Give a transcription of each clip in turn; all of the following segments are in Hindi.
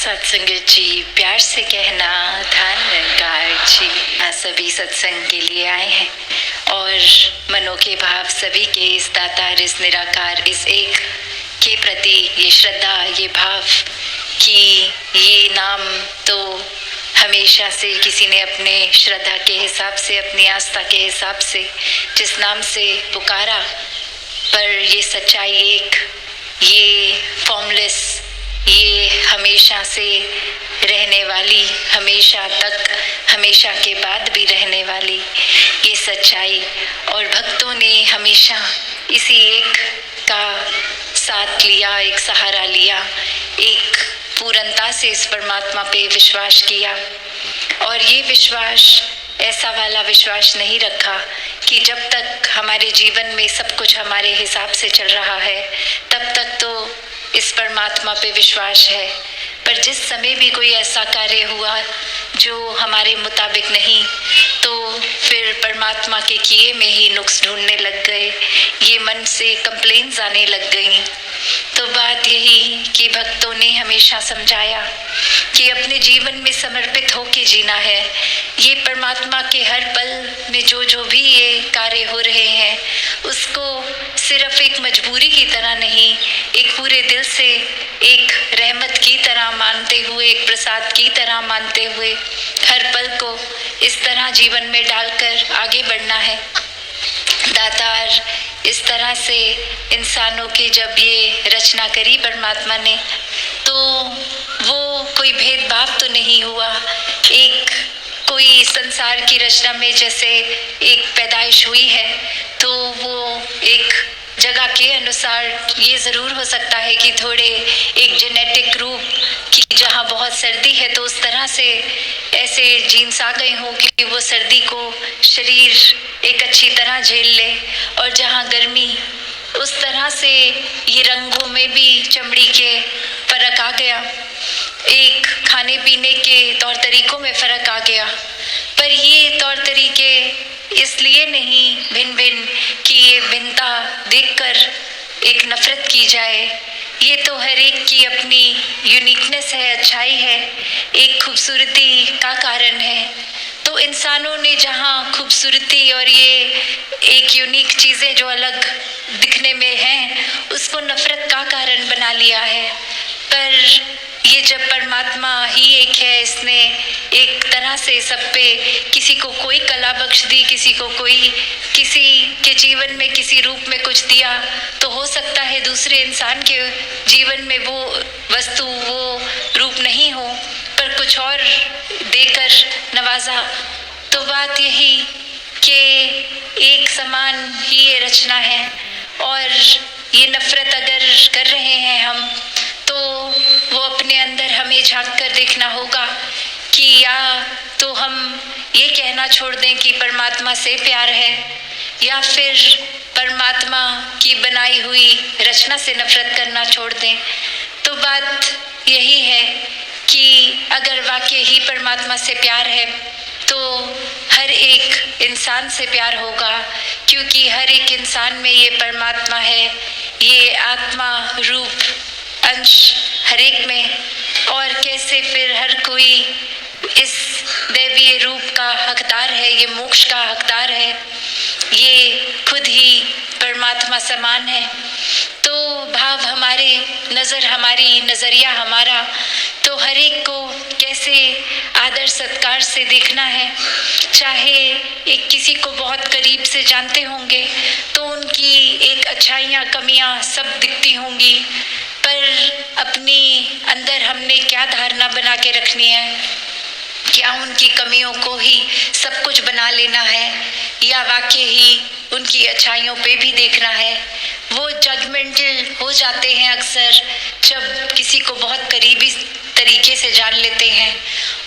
सत्संगत जी, प्यार से कहना धन्यकार जी। आज सभी सत्संग के लिए आए हैं और मनों के भाव सभी के इस दातार, इस निराकार, इस एक के प्रति ये श्रद्धा, ये भाव कि ये नाम तो हमेशा से किसी ने अपने श्रद्धा के हिसाब से, अपनी आस्था के हिसाब से जिस नाम से पुकारा, पर ये सच्चाई एक, ये फॉर्मलेस, ये हमेशा से रहने वाली, हमेशा तक, हमेशा के बाद भी रहने वाली ये सच्चाई। और भक्तों ने हमेशा इसी एक का साथ लिया, एक सहारा लिया, एक पूर्णता से इस परमात्मा पे विश्वास किया। और ये विश्वास ऐसा वाला विश्वास नहीं रखा कि जब तक हमारे जीवन में सब कुछ हमारे हिसाब से चल रहा है तब तक तो इस परमात्मा पे विश्वास है, पर जिस समय भी कोई ऐसा कार्य हुआ जो हमारे मुताबिक नहीं, तो फिर परमात्मा के किए में ही नुक्स ढूंढने लग गए, ये मन से कंप्लेंट्स आने लग गई। तो बात यही कि भक्तों ने हमेशा समझाया कि अपने जीवन में समर्पित होके जीना है। ये परमात्मा के हर पल में जो जो भी ये कार्य हो रहे हैं उसको सिर्फ एक मजबूरी की तरह नहीं, एक पूरे दिल से, एक रहमत की तरह मानते हुए, एक प्रसाद की तरह मानते हुए हर पल को इस तरह जीवन में डालकर आगे बढ़ना है। दातार इस तरह से इंसानों की जब ये रचना करी परमात्मा ने, तो वो कोई भेदभाव तो नहीं हुआ। एक कोई संसार की रचना में जैसे एक पैदाइश हुई है तो वो एक जगह के अनुसार ये ज़रूर हो सकता है कि थोड़े एक जेनेटिक रूप कि जहाँ बहुत सर्दी है तो उस तरह से ऐसे जीन्स आ गए हों कि वो सर्दी को शरीर एक अच्छी तरह झेल ले, और जहाँ गर्मी उस तरह से ये रंगों में भी चमड़ी के फर्क आ गया, एक खाने पीने के तौर तरीकों में फ़र्क आ गया। पर ये तौर तरीके इसलिए नहीं भिन्न भिन्न कि ये भिन्नता देखकर एक नफरत की जाए, ये तो हर एक की अपनी यूनिकनेस है, अच्छाई है, एक खूबसूरती का कारण है। तो इंसानों ने जहाँ खूबसूरती और ये एक यूनिक चीज़ें जो अलग दिखने में हैं उसको नफरत का कारण बना लिया है। पर ये जब परमात्मा ही एक है, इसने एक तरह से सब पे किसी को कोई कला बख्श दी, किसी को कोई किसी के जीवन में किसी रूप में कुछ दिया, तो हो सकता है दूसरे इंसान के जीवन में वो वस्तु, वो रूप नहीं हो, पर कुछ और देकर नवाजा। तो बात यही कि एक समान ही ये रचना है, और ये नफरत अगर कर रहे हैं हम तो वो अपने अंदर हमें झांक कर देखना होगा कि या तो हम ये कहना छोड़ दें कि परमात्मा से प्यार है, या फिर परमात्मा की बनाई हुई रचना से नफरत करना छोड़ दें। तो बात यही है कि अगर वाकई ही परमात्मा से प्यार है तो हर एक इंसान से प्यार होगा, क्योंकि हर एक इंसान में ये परमात्मा है, ये आत्मा रूप अंश हर एक में। और कैसे फिर हर कोई इस दैवीय रूप का हकदार है, ये मोक्ष का हकदार है, ये खुद ही परमात्मा समान है। तो भाव हमारे, नज़र हमारी, नज़रिया हमारा, तो हर एक को कैसे आदर सत्कार से देखना है। चाहे एक किसी को बहुत करीब से जानते होंगे तो उनकी एक अच्छाइयाँ, कमियाँ सब दिखती होंगी, पर अपनी अंदर हमने क्या धारणा बना के रखनी है, क्या उनकी कमियों को ही सब कुछ बना लेना है, या वाकई ही उनकी अच्छाइयों पे भी देखना है। वो जजमेंटल हो जाते हैं अक्सर जब किसी को बहुत करीबी तरीके से जान लेते हैं,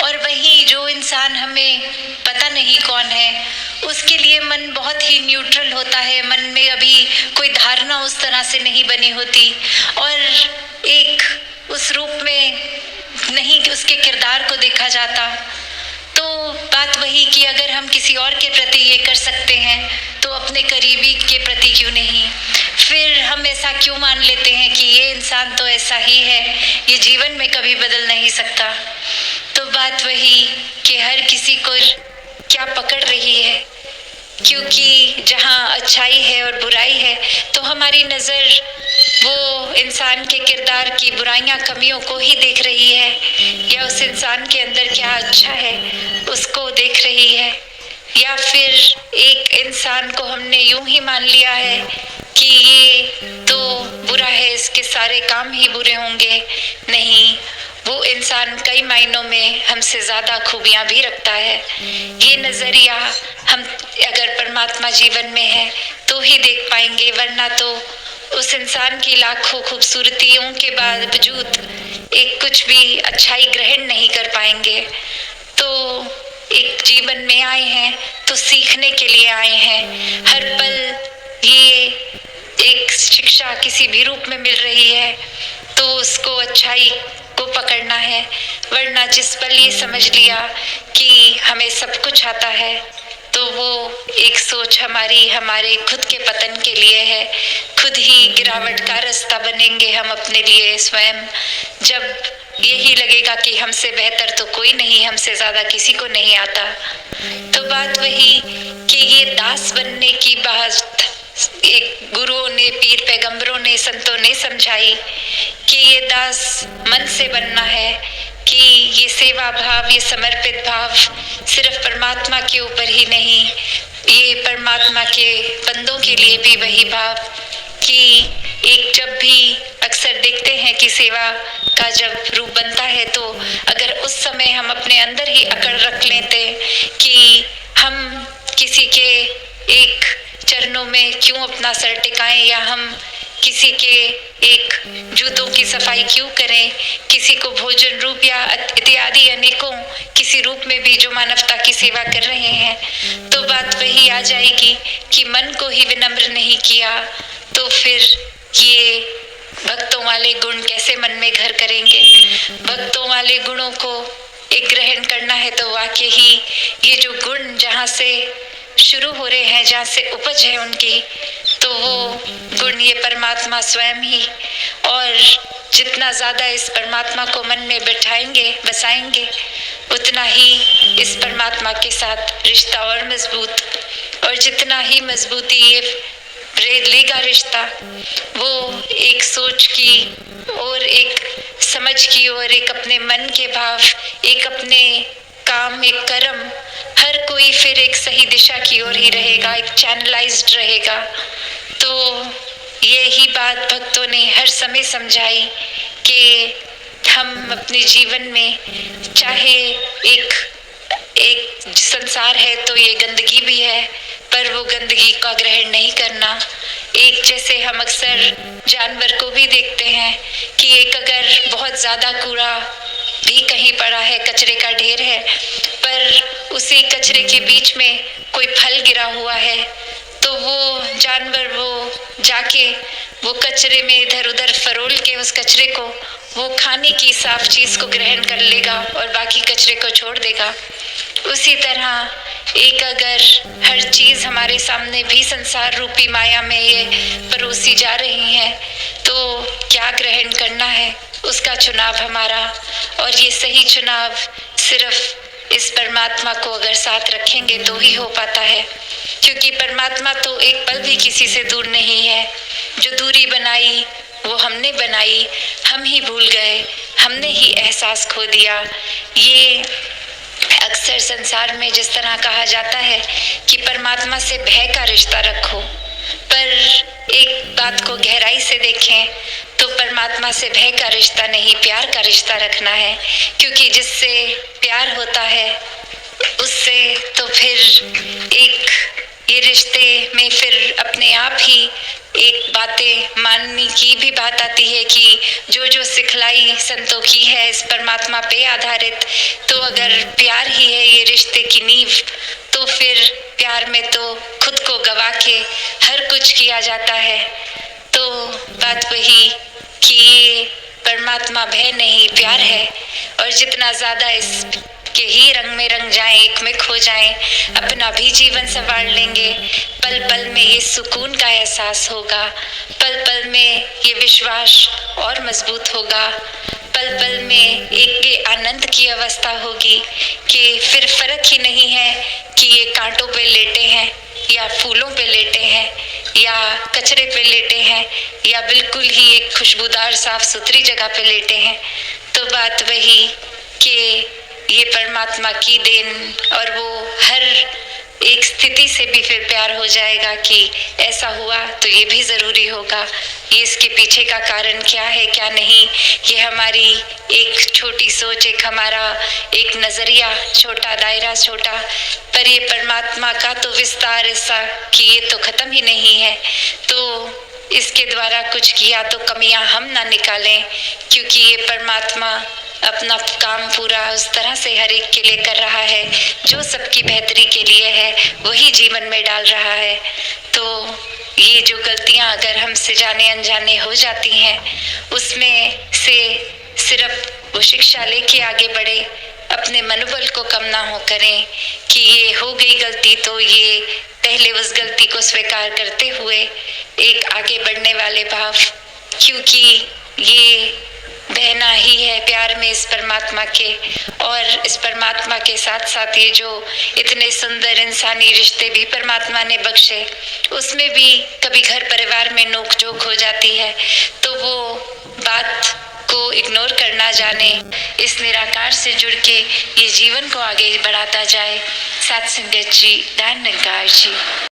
और वहीं जो इंसान हमें पता नहीं कौन है उसके लिए मन बहुत ही न्यूट्रल होता है, मन में अभी कोई धारणा उस तरह से नहीं बनी होती, और एक उस रूप में नहीं उसके किरदार को देखा जाता। तो बात वही कि अगर हम किसी और के प्रति ये कर सकते हैं तो अपने करीबी के प्रति क्यों नहीं। फिर हम ऐसा क्यों मान लेते हैं कि ये इंसान तो ऐसा ही है, ये जीवन में कभी बदल नहीं सकता। तो बात वही कि हर किसी को क्या पकड़ रही है, क्योंकि जहाँ अच्छाई है और बुराई है तो हमारी नज़र वो इंसान के किरदार की बुराइयां कमियों को ही देख रही है, या उस इंसान के अंदर क्या अच्छा है उसको देख रही है, या फिर एक इंसान को हमने यूं ही मान लिया है कि ये तो बुरा है, इसके सारे काम ही बुरे होंगे। नहीं, वो इंसान कई मायनों में हमसे ज़्यादा खूबियाँ भी रखता है। ये नज़रिया हम अगर परमात्मा जीवन में है तो ही देख पाएंगे, वरना तो उस इंसान की लाखों खूबसूरतियों के बावजूद एक कुछ भी अच्छाई ग्रहण नहीं कर पाएंगे। तो एक जीवन में आए हैं तो सीखने के लिए आए हैं। हर पल ये एक शिक्षा किसी भी रूप में मिल रही है तो उसको अच्छाई को पकड़ना है, वरना जिस पल ये समझ लिया कि हमें सब कुछ आता है तो वो एक सोच हमारे खुद के पतन के लिए है। खुद ही गिरावट का रास्ता बनेंगे हम अपने लिए स्वयं, जब यही लगेगा कि हमसे बेहतर तो कोई नहीं, हमसे ज़्यादा किसी को नहीं आता। तो बात वही कि ये दास बनने की बात एक गुरुओं ने, पीर पैगंबरों ने, संतों ने समझाई कि ये दास मन से बनना है, कि ये सेवा भाव, ये समर्पित भाव सिर्फ परमात्मा के ऊपर ही नहीं, ये परमात्मा के बंदों के लिए भी वही भाव कि एक जब भी अक्सर देखते हैं कि सेवा का जब रूप बनता है तो अगर उस समय हम अपने अंदर ही अकड़ रख लेते कि हम किसी के एक चरणों में क्यों अपना सर टिकाएं, या हम किसी के एक जूतों की सफाई क्यों करें, किसी को भोजन रूप या इत्यादि अनेकों किसी रूप में भी जो मानवता की सेवा कर रहे हैं, तो बात वही आ जाएगी कि मन को ही विनम्र नहीं किया तो फिर ये भक्तों वाले गुण कैसे मन में घर करेंगे। भक्तों वाले गुणों को एक ग्रहण करना है तो वाकई ही ये जो गुण जहाँ से शुरू हो रहे हैं, जहाँ से उपज है उनकी, तो वो गुण ये परमात्मा स्वयं ही, और जितना ज़्यादा इस परमात्मा को मन में बैठाएंगे, बसाएंगे, उतना ही इस परमात्मा के साथ रिश्ता और मजबूत, और जितना ही मजबूती ये लेगा रिश्ता, वो एक सोच की और एक समझ की और एक अपने मन के भाव, एक अपने काम, एक कर्म, हर कोई फिर एक सही दिशा की ओर ही रहेगा, एक चैनलाइज्ड रहेगा। तो यही बात भक्तों ने हर समय समझाई कि हम अपने जीवन में चाहे एक संसार है तो ये गंदगी भी है, पर वो गंदगी का ग्रहण नहीं करना। एक जैसे हम अक्सर जानवर को भी देखते हैं कि एक अगर बहुत ज़्यादा कूड़ा भी कहीं पड़ा है, कचरे का ढेर है, पर उसी कचरे के बीच में कोई फल गिरा हुआ है, तो वो जानवर वो जाके वो कचरे में इधर उधर फरोल के उस कचरे को, वो खाने की साफ चीज़ को ग्रहण कर लेगा और बाकी कचरे को छोड़ देगा। उसी तरह एक अगर हर चीज़ हमारे सामने भी संसार रूपी माया में ये परोसी जा रही है, तो क्या ग्रहण करना है उसका चुनाव हमारा, और ये सही चुनाव सिर्फ इस परमात्मा को अगर साथ रखेंगे तो ही हो पाता है, क्योंकि परमात्मा तो एक पल भी किसी से दूर नहीं है। जो दूरी बनाई वो हमने बनाई, हम ही भूल गए, हमने ही एहसास खो दिया। ये अक्सर संसार में जिस तरह कहा जाता है कि परमात्मा से भय का रिश्ता रखो, पर एक बात को गहराई से देखें तो परमात्मा से भय का रिश्ता नहीं, प्यार का रिश्ता रखना है, क्योंकि जिससे प्यार होता है उससे तो फिर एक ये रिश्ते में फिर अपने आप ही एक बातें मानने की भी बात आती है कि जो जो सिखलाई संतों की है इस परमात्मा पे आधारित, तो अगर प्यार ही है ये रिश्ते की नींव, तो फिर प्यार में तो खुद को गवा के हर कुछ किया जाता है। तो बात वही कि ये परमात्मा भय नहीं प्यार है, और जितना ज़्यादा इस के ही रंग में रंग जाएं, एक में खो जाएं, अपना भी जीवन संवार लेंगे। पल पल में ये सुकून का एहसास होगा, पल पल में ये विश्वास और मजबूत होगा, पल पल में एक ये आनंद की अवस्था होगी कि फिर फर्क ही नहीं है कि ये कांटों पे लेटे हैं या फूलों पे लेटे हैं या कचरे पे लेटे हैं या बिल्कुल ही एक खुशबूदार साफ सुथरी जगह पे लेटे हैं। तो बात वही कि ये परमात्मा की देन, और वो हर एक स्थिति से भी फिर प्यार हो जाएगा कि ऐसा हुआ तो ये भी ज़रूरी होगा। ये इसके पीछे का कारण क्या है क्या नहीं, ये हमारी एक छोटी सोच, एक हमारा एक नज़रिया, छोटा दायरा छोटा, पर ये परमात्मा का तो विस्तार ऐसा कि ये तो ख़त्म ही नहीं है। तो इसके द्वारा कुछ किया तो कमियां हम ना निकालें, क्योंकि ये परमात्मा अपना काम पूरा उस तरह से हर एक के लिए कर रहा है जो सबकी बेहतरी के लिए है, वही जीवन में डाल रहा है। तो ये जो गलतियां अगर हमसे जाने अनजाने हो जाती हैं, उसमें से सिर्फ वो शिक्षा लेके आगे बढ़े, अपने मनोबल को कम ना हो करें कि ये हो गई गलती, तो ये पहले उस गलती को स्वीकार करते हुए एक आगे बढ़ने वाले भाव, क्योंकि ये बहना ही है प्यार में इस परमात्मा के, और इस परमात्मा के साथ साथ ये जो इतने सुंदर इंसानी रिश्ते भी परमात्मा ने बख्शे, उसमें भी कभी घर परिवार में नोक झोंक हो जाती है, तो वो बात को इग्नोर करना जाने, इस निराकार से जुड़ के ये जीवन को आगे बढ़ाता जाए। सत्संगत जी, धन निरंकार जी।